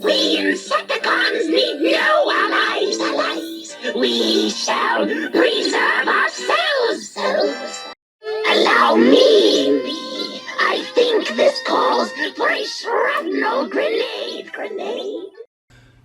We Insecticons need no allies. We shall preserve ourselves. Allow me. I think this calls for a shrapnel grenade.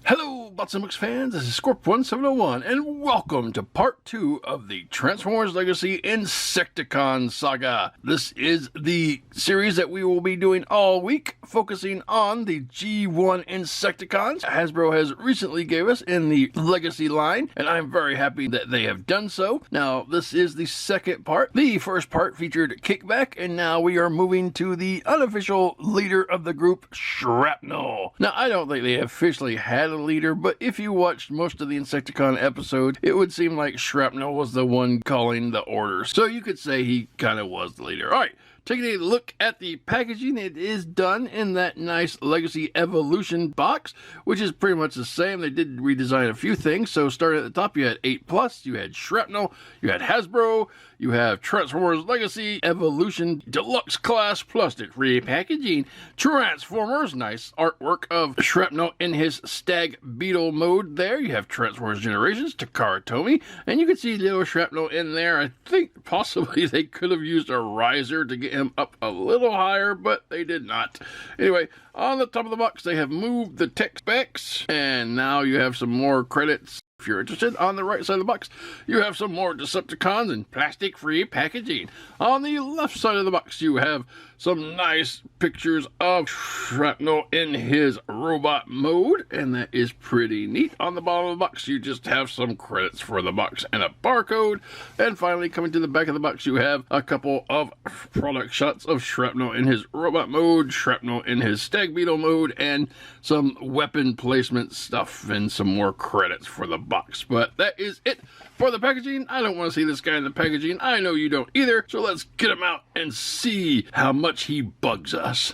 Hello, Bots and Books fans, this is Scorp1701, and welcome to part 2 of the Transformers Legacy Insecticon Saga. This is the series that we will be doing all week, focusing on the G1 Insecticons Hasbro has recently gave us in the Legacy line, and I'm very happy that they have done so. Now, this is the second part. The first part featured Kickback, and now we are moving to the unofficial leader of the group, Shrapnel. Now, I don't think they officially had a leader, but if you watched most of the Insecticon episode, it would seem like Shrapnel was the one calling the orders. So you could say he kind of was the leader. All right, taking a look at the packaging, it is done in that nice Legacy Evolution box, which is pretty much the same. They did redesign a few things. So starting at the top, you had 8+, you had Shrapnel, you had Hasbro, you have Transformers Legacy Evolution Deluxe Class plus the free packaging. Transformers, nice artwork of Shrapnel in his Stag Beetle mode there. You have Transformers Generations, Takara Tomy, and you can see little Shrapnel in there. I think possibly they could have used a riser to get him up a little higher, but they did not. Anyway, on the top of the box, they have moved the text specs, and now you have some more credits. If you're interested, on the right side of the box, you have some more Decepticons and plastic-free packaging. On the left side of the box, you have some nice pictures of Shrapnel in his robot mode, and that is pretty neat. On the bottom of the box, you just have some credits for the box and a barcode. And finally, coming to the back of the box, you have a couple of product shots of Shrapnel in his robot mode, Shrapnel in his Stag Beetle mode, and some weapon placement stuff and some more credits for the box. But that is it for the packaging. I don't want to see this guy in the packaging. I know you don't either. So let's get him out and see how much he bugs us.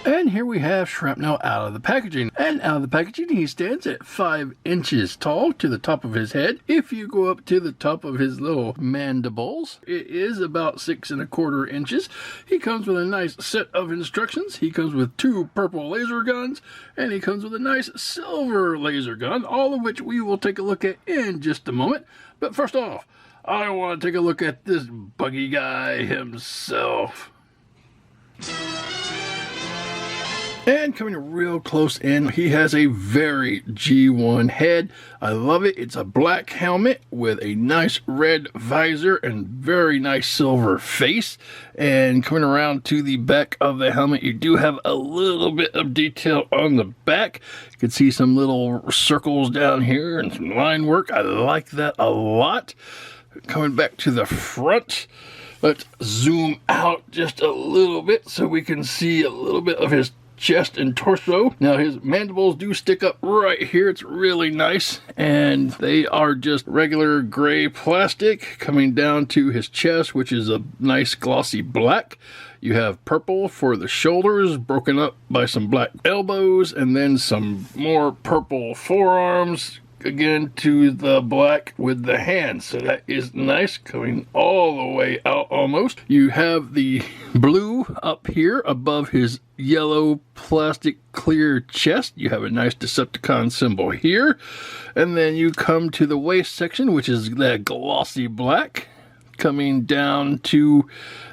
And here we have Shrapnel out of the packaging. And out of the packaging, he stands at 5 inches tall to the top of his head. If you go up to the top of his little mandibles, it is about 6¼ inches. He comes with a nice set of instructions. He comes with 2 purple laser guns, and he comes with a nice silver laser gun, all of which we will take a look at in just a moment. But first off, I want to take a look at this buggy guy himself. And coming real close in, he has a very G1 head. I love it. It's a black helmet with a nice red visor and very nice silver face. And coming around to the back of the helmet, you do have a little bit of detail on the back. You can see some little circles down here and some line work. I like that a lot. Coming back to the front, let's zoom out just a little bit so we can see a little bit of his chest and torso. Now his mandibles do stick up right here. It's really nice, and they are just regular gray plastic coming down to his chest, which is a nice glossy black. You have purple for the shoulders, broken up by some black elbows, and then some more purple forearms, again to the black with the hands. So that is nice, coming all the way out almost. You have the blue up here above his yellow plastic clear chest. You have a nice Decepticon symbol here, and then you come to the waist section, which is that glossy black. Coming down to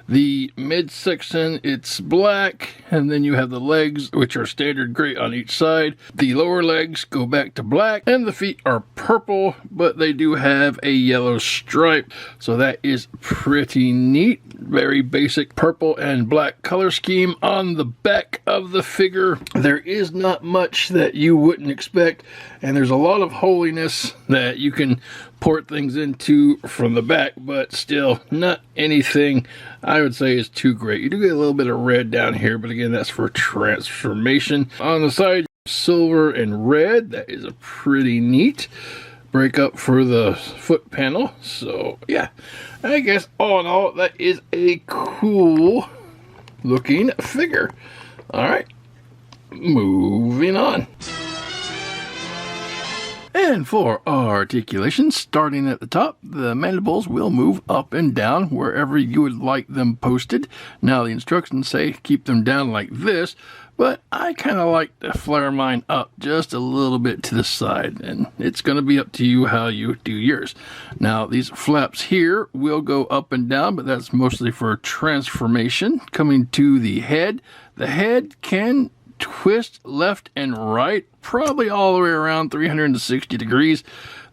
the midsection, it's black, and then you have the legs, which are standard gray on each side. The lower legs go back to black, and the feet are purple, but they do have a yellow stripe, so that is pretty neat. Very basic purple and black color scheme on the back of the figure. There is not much that you wouldn't expect, and there's a lot of holiness that you can port things into from the back, but still not anything I would say is too great. You do get a little bit of red down here, but again, that's for transformation. On the side, silver and red. That is a pretty neat breakup for the foot panel. So yeah, I guess all in all, that is a cool looking figure. All right, moving on. And for articulation, starting at the top, the mandibles will move up and down wherever you would like them posted. Now the instructions say keep them down like this, but I kind of like to flare mine up just a little bit to the side, and it's going to be up to you how you do yours. Now these flaps here will go up and down, but that's mostly for transformation. Coming to the head can twist left and right, probably all the way around 360 degrees.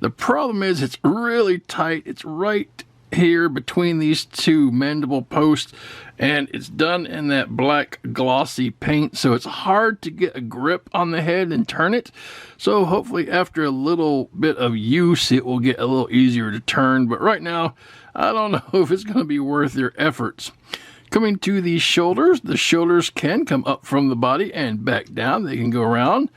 The problem is it's really tight. It's right here between these two mandible posts, and it's done in that black glossy paint, so it's hard to get a grip on the head and turn it. So hopefully after a little bit of use it will get a little easier to turn, but right now I don't know if it's going to be worth your efforts. Coming to the shoulders can come up from the body and back down. They can go around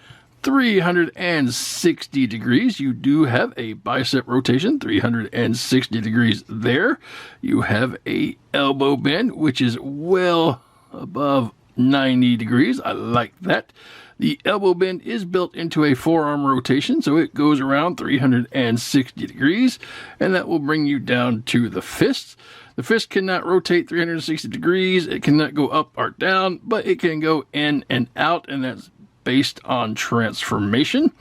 360 degrees. You do have a bicep rotation, 360 degrees there. You have a elbow bend, which is well above 90 degrees. I like that. The elbow bend is built into a forearm rotation, so it goes around 360 degrees, and that will bring you down to the fists. The fist cannot rotate 360 degrees. It cannot go up or down, but it can go in and out, and that's based on transformation.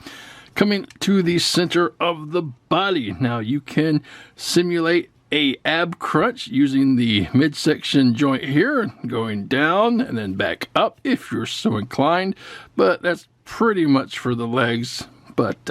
Coming to the center of the body. Now you can simulate a ab crunch using the midsection joint here, going down and then back up if you're so inclined, but that's pretty much for the legs. But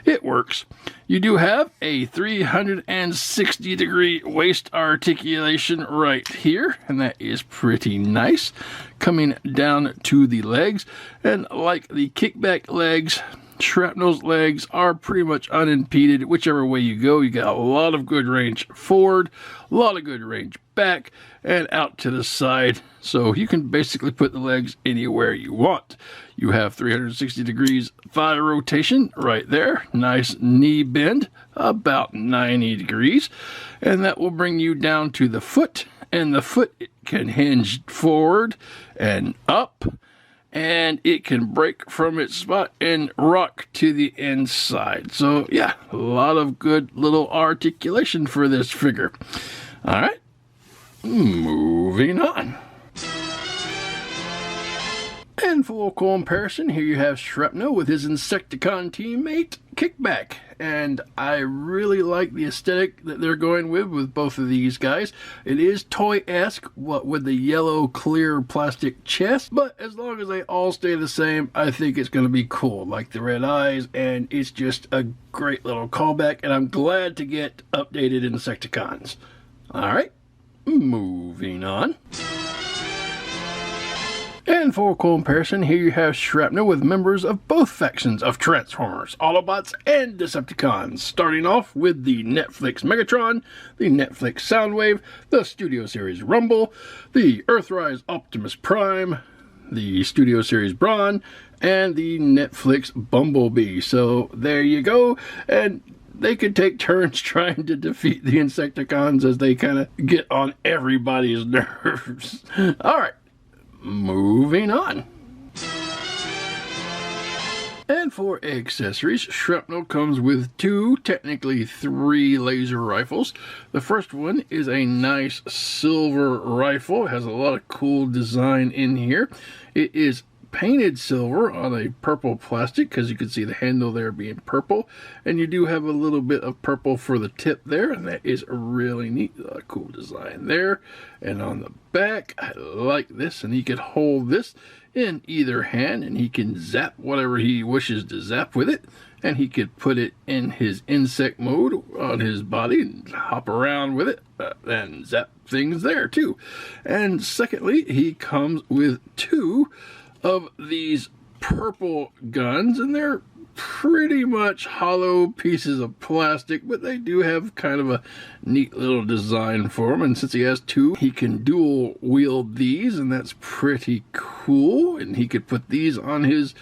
it works. You do have a 360 degree waist articulation right here, and that is pretty nice. Coming down to the legs, and like the kickback legs, Shrapnel's legs are pretty much unimpeded. Whichever way you go, you got a lot of good range forward, a lot of good range back, and out to the side. So you can basically put the legs anywhere you want. You have 360 degrees thigh rotation right there. Nice knee bend, about 90 degrees. And that will bring you down to the foot. And the foot can hinge forward and up. And it can break from its spot and rock to the inside. So yeah, a lot of good little articulation for this figure. All right, moving on. And for comparison, here you have Shrapnel with his Insecticon teammate, Kickback. And I really like the aesthetic that they're going with both of these guys. It is toy-esque, what with the yellow clear plastic chest, but as long as they all stay the same, I think it's going to be cool, like the red eyes, and it's just a great little callback, and I'm glad to get updated Insecticons. Alright, moving on. And for comparison, here you have Shrapnel with members of both factions of Transformers, Autobots, and Decepticons, starting off with the Netflix Megatron, the Netflix Soundwave, the Studio Series Rumble, the Earthrise Optimus Prime, the Studio Series Brawn, and the Netflix Bumblebee. So there you go, and they could take turns trying to defeat the Insecticons as they kind of get on everybody's nerves. Alright. Moving on. And for accessories, Shrapnel comes with technically three laser rifles. The first one is a nice silver rifle. It has a lot of cool design in here. It is painted silver on a purple plastic, because you can see the handle there being purple, and you do have a little bit of purple for the tip there, and that is a really neat, cool design there. And on the back, I like this, and he can hold this in either hand, and he can zap whatever he wishes to zap with it, and he could put it in his insect mode on his body and hop around with it and zap things there too. And secondly, he comes with two of these purple guns, and they're pretty much hollow pieces of plastic, but they do have kind of a neat little design for them. And since he has two, he can dual wield these, and that's pretty cool. And he could put these on his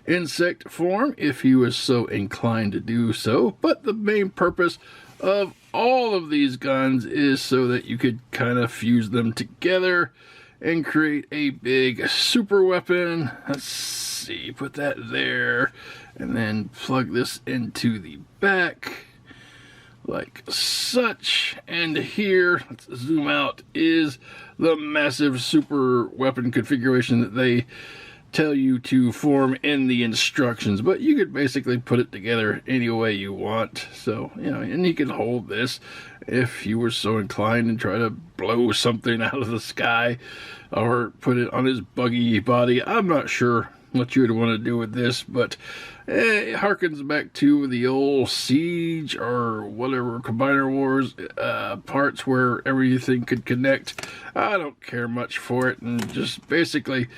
insect form if he was so inclined to do so. But the main purpose of all of these guns is so that you could kind of fuse them together and create a big super weapon. Let's see, put that there, and then plug this into the back like such. And here, let's zoom out, is the massive super weapon configuration that they tell you to form in the instructions, but you could basically put it together any way you want. So, you know, and you can hold this if you were so inclined and try to blow something out of the sky or put it on his buggy body. I'm not sure what you would want to do with this, but it harkens back to the old Siege or whatever Combiner Wars parts where everything could connect. I don't care much for it, and just basically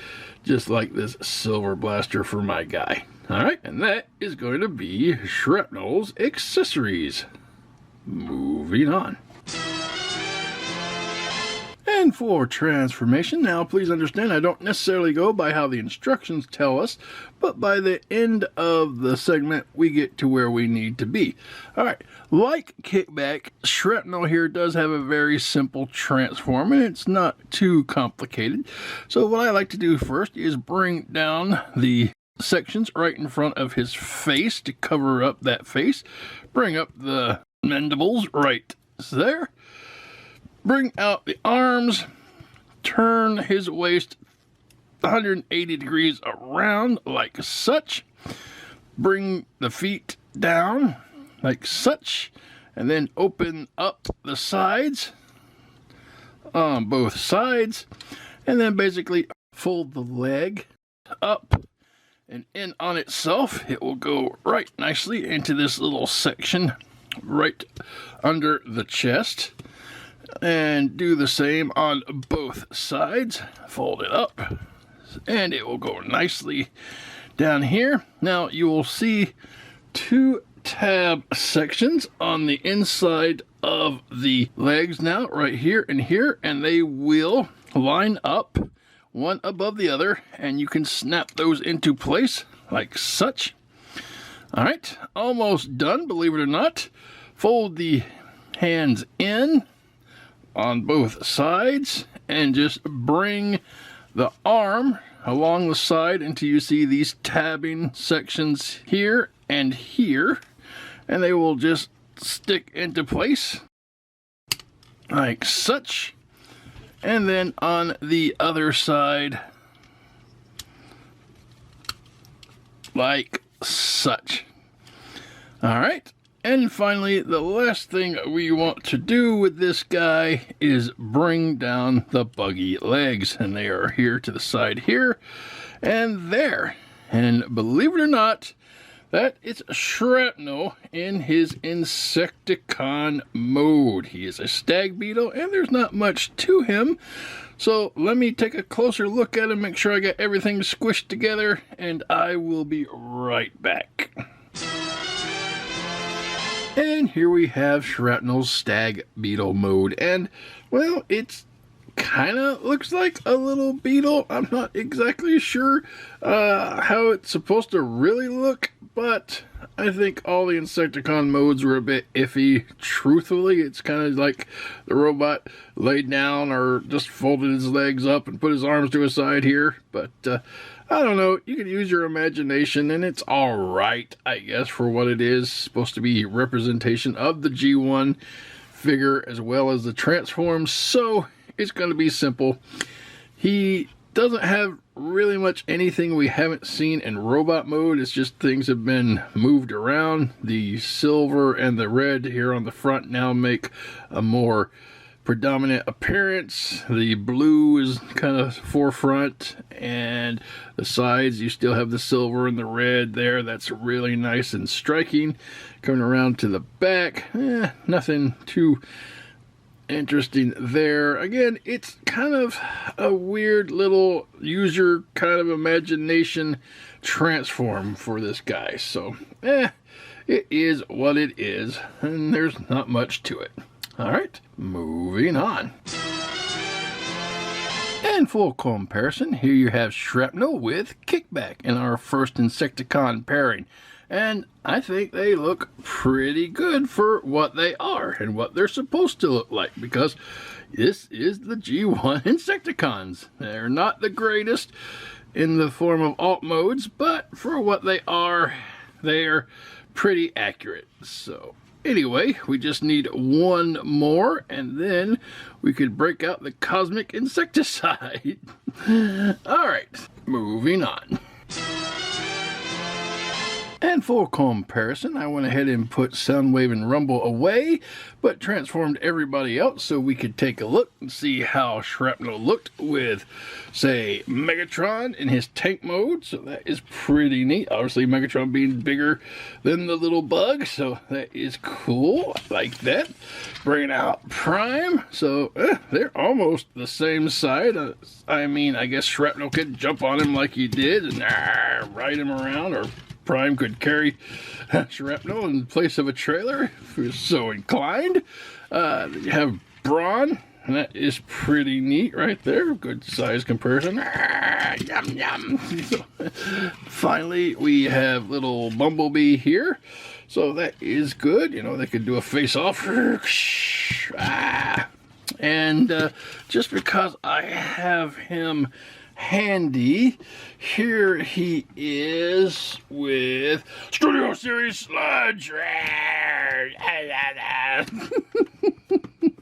just like this silver blaster for my guy. Alright, and that is going to be Shrapnel's accessories. Moving on. And for transformation, now please understand I don't necessarily go by how the instructions tell us, but by the end of the segment we get to where we need to be. Alright, like Kickback, Shrapnel here does have a very simple transform, and it's not too complicated. So what I like to do first is bring down the sections right in front of his face to cover up that face. Bring up the mandibles right there. Bring out the arms, turn his waist 180 degrees around like such. Bring the feet down like such, and then open up the sides on both sides, and then basically fold the leg up and in on itself. It will go right nicely into this little section right under the chest. And do the same on both sides. Fold it up, and it will go nicely down here. Now you will see two tab sections on the inside of the legs now, right here and here, and they will line up one above the other, and you can snap those into place like such. Alright, almost done, believe it or not. Fold the hands in on both sides and just bring the arm along the side until you see these tabbing sections here and here, and they will just stick into place like such. And then on the other side like such. Alright, and finally, the last thing we want to do with this guy is bring down the buggy legs. And they are here to the side here and there. And believe it or not, that is Shrapnel in his Insecticon mode. He is a stag beetle, and there's not much to him. So let me take a closer look at him, make sure I got everything squished together, and I will be right back. And here we have Shrapnel's Stag Beetle mode, and, well, it's kind of looks like a little beetle. I'm not exactly sure how it's supposed to really look, but I think all the Insecticon modes were a bit iffy. Truthfully, it's kind of like the robot laid down or just folded his legs up and put his arms to his side here, but I don't know, you can use your imagination, and it's alright, I guess, for what it is. It's supposed to be representation of the G1 figure as well as the transforms, so it's going to be simple. He doesn't have really much anything we haven't seen in robot mode. It's just things have been moved around. The silver and the red here on the front now make a more predominant appearance. The blue is kind of forefront, and the sides you still have the silver and the red there. That's really nice and striking. Coming around to the back, nothing too interesting there. Again, it's kind of a weird little user kind of imagination transform for this guy, so it is what it is, and there's not much to it. Alright, moving on. And for comparison, here you have Shrapnel with Kickback in our first Insecticon pairing. and I think they look pretty good for what they are and what they're supposed to look like, because this is the G1 Insecticons. They're not the greatest in the form of alt modes, but for what they are pretty accurate. So anyway, we just need one more, and then we could break out the Cosmic Insecticide. Alright, moving on. And for comparison, I went ahead and put Soundwave and Rumble away, but transformed everybody else so we could take a look and see how Shrapnel looked with, say, Megatron in his tank mode. So that is pretty neat. Obviously, Megatron being bigger than the little bug, so that is cool. I like that. Bringing out Prime, so they're almost the same side. I mean, I guess Shrapnel could jump on him like he did and ride him around, or Prime could carry Shrapnel in place of a trailer if he was so inclined. You have Brawn, and that is pretty neat right there. Good size comparison. Yum, yum. So, finally, we have little Bumblebee here. So that is good. You know, they could do a face-off. And just because I have him handy, here he is with Studio Series Sludge.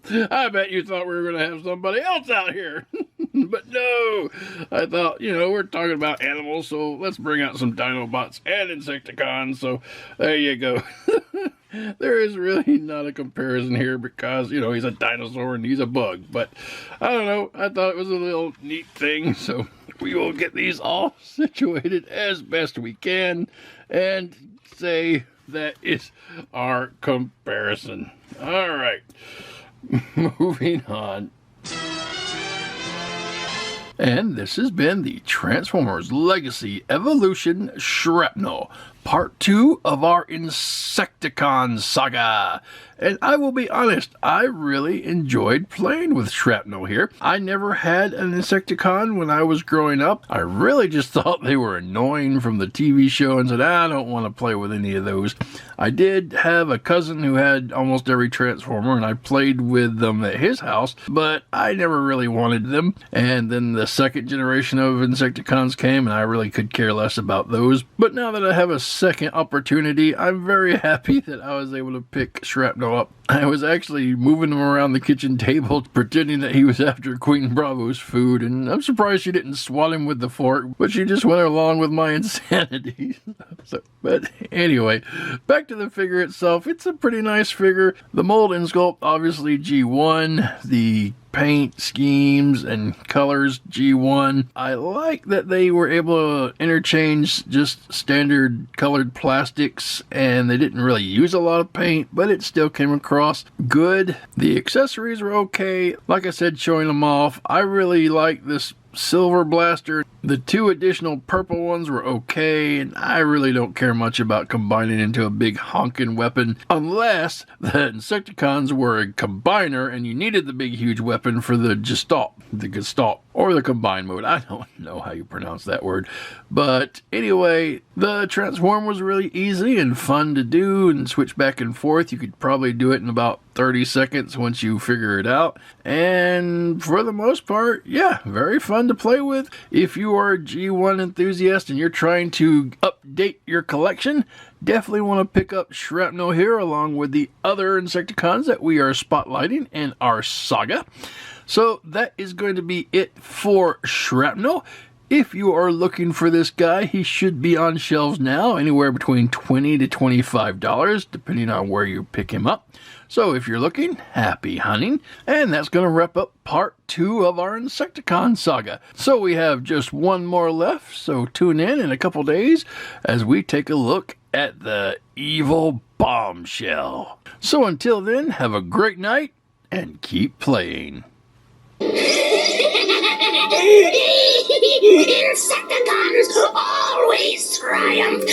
I bet you thought we were going to have somebody else out here. But no, I thought, you know, we're talking about animals, so let's bring out some Dinobots and Insecticons. So there you go. There is really not a comparison here because, you know, he's a dinosaur and he's a bug. But I don't know, I thought it was a little neat thing. So we will get these all situated as best we can and say that is our comparison. All right, moving on. And this has been the Transformers Legacy Evolution Shrapnel, Part 2 of our Insecticon Saga. And I will be honest, I really enjoyed playing with Shrapnel here. I never had an Insecticon when I was growing up. I really just thought they were annoying from the TV show and said, I don't want to play with any of those. I did have a cousin who had almost every Transformer, and I played with them at his house, but I never really wanted them. And then the second generation of Insecticons came, and I really could care less about those. But now that I have a second opportunity, I'm very happy that I was able to pick Shrapnel up. I was actually moving him around the kitchen table, pretending that he was after Queen Bravo's food, and I'm surprised she didn't swat him with the fork, but she just went along with my insanity. But anyway, back to the figure itself. It's a pretty nice figure. The mold and sculpt, obviously G1. The paint schemes and colors, G1. I like that they were able to interchange just standard colored plastics, and they didn't really use a lot of paint, but it still came across good. The accessories were okay. Like I said, showing them off, I really like this Silver Blaster. The two additional purple ones were okay, and I really don't care much about combining into a big honking weapon unless the Insecticons were a combiner and you needed the big huge weapon for the Gestalt, or the combine mode. I don't know how you pronounce that word. But anyway, the transform was really easy and fun to do and switch back and forth. You could probably do it in about 30 seconds once you figure it out. And for the most part, yeah, very fun to play with. If you are a G1 enthusiast and you're trying to update your collection, definitely want to pick up Shrapnel here along with the other Insecticons that we are spotlighting in our saga. So that is going to be it for Shrapnel. If you are looking for this guy, he should be on shelves now, anywhere between $20 to $25, depending on where you pick him up. So if you're looking, happy hunting. And that's going to wrap up part 2 of our Insecticon saga. So we have just one more left, so tune in a couple days as we take a look at the evil bombshell. So until then, have a great night and keep playing. Insecticons always triumph.